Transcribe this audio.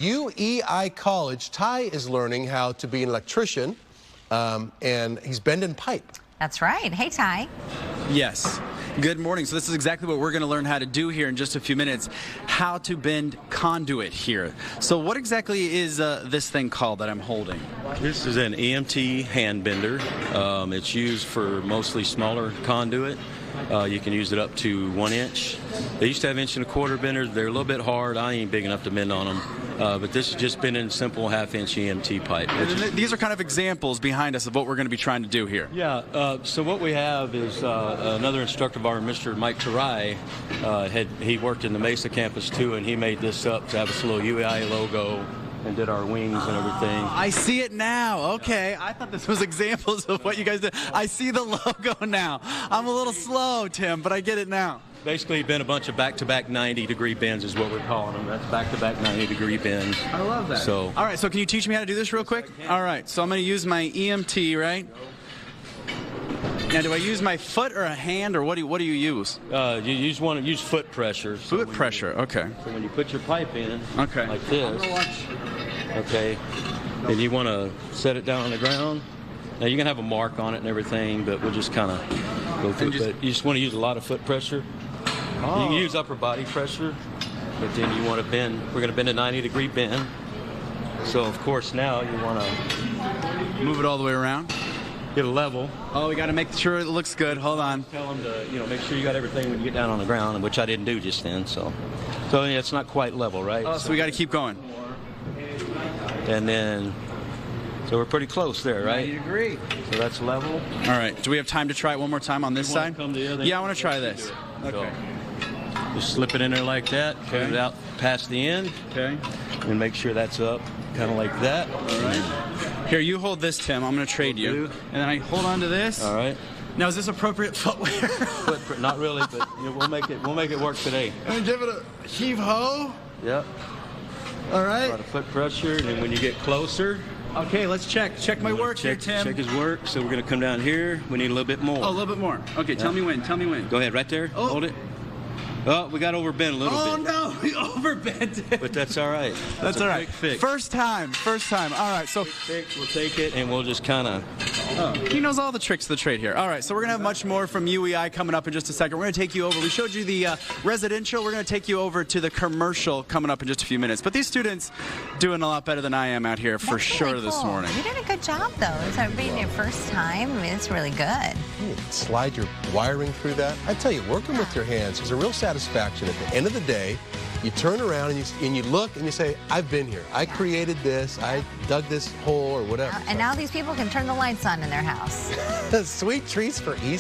UEI College, Ty is learning how to be an electrician, and he's bending pipe. That's right. Hey, Ty. Yes. Good morning. So this is exactly what we're going to learn how to do here in just a few minutes, how to bend conduit here. So what exactly is this thing called that I'm holding? This is an EMT hand bender. It's used for mostly smaller conduit. You can use it up to 1 inch. They used to have 1 1/4 benders. They're a little bit hard. I ain't big enough to bend on them. But this has just been in simple 1/2 inch EMT pipe. These are kind of examples behind us of what we're going to be trying to do here. Yeah, so what we have is another instructor of ours, Mr. Mike Ty. He worked in the Mesa campus too, and he made this up to have a little UEI logo and did our wings and everything. I see it now. Okay. I thought this was examples of what you guys did. I see the logo now. I'm a little slow, Tim, but I get it now. Basically, been a bunch of back-to-back 90-degree bends is what we're calling them. That's back-to-back 90-degree bends. I love that. So, all right, so can you teach me how to do this real quick? All right, so I'm going to use my EMT, right? Now, do I use my foot or a hand, or what do you use? you just want to use foot pressure. Foot pressure, okay. So when you put your pipe in, okay, like this, okay, then you want to set it down on the ground. Now, you can have a mark on it and everything, but we'll just kind of go through it. But you just want to use a lot of foot pressure. Oh. You can use upper body pressure, but then you want to bend. We're going to bend a 90-degree bend. So, of course, now you want to move it all the way around. Get a level. Oh, we got to make sure it looks good. Hold on. Tell them to, make sure you got everything when you get down on the ground, which I didn't do just then. So yeah, it's not quite level, right? Oh, so we got to keep going. And then, so we're pretty close there, right? 90 degree. So that's level. All right. Do we have time to try it one more time on this side? Yeah, I want to try this. Okay. So just slip it in there like that. Okay. Put it out past the end. Okay. And make sure that's up, kind of like that. All right. Here, you hold this, Tim. I'm going to trade you. And then I hold on to this. All right. Now, is this appropriate footwear? Not really, but we'll make it work today. And give it a heave-ho. Yep. All right. A lot of foot pressure, and then when you get closer. Okay, let's check my work here, Tim. Check his work. So we're going to come down here. We need a little bit more. Oh, a little bit more. Okay, tell me when. Go ahead, right there. Oh. Hold it. Oh, we got overbent a little bit. Oh, no, we overbent it. But that's all right. That's all right. Fix. First time. All right, so fix. We'll take it, and we'll just kind of... Oh, he knows all the tricks of the trade here. All right, so we're going to have much more from UEI coming up in just a second. We're going to take you over. We showed you the residential. We're going to take you over to the commercial coming up in just a few minutes. But these students doing a lot better than I am out here for sure really cool. This morning. You did a good job, though. It's being your first time. I mean, it's really good. You slide your wiring through that. I tell you, working with your hands is a real satisfaction. At the end of the day, you turn around and you look and you say, I've been here. I created this. I dug this hole or whatever. And now these people can turn the lights on in their house. Sweet treats for Easter.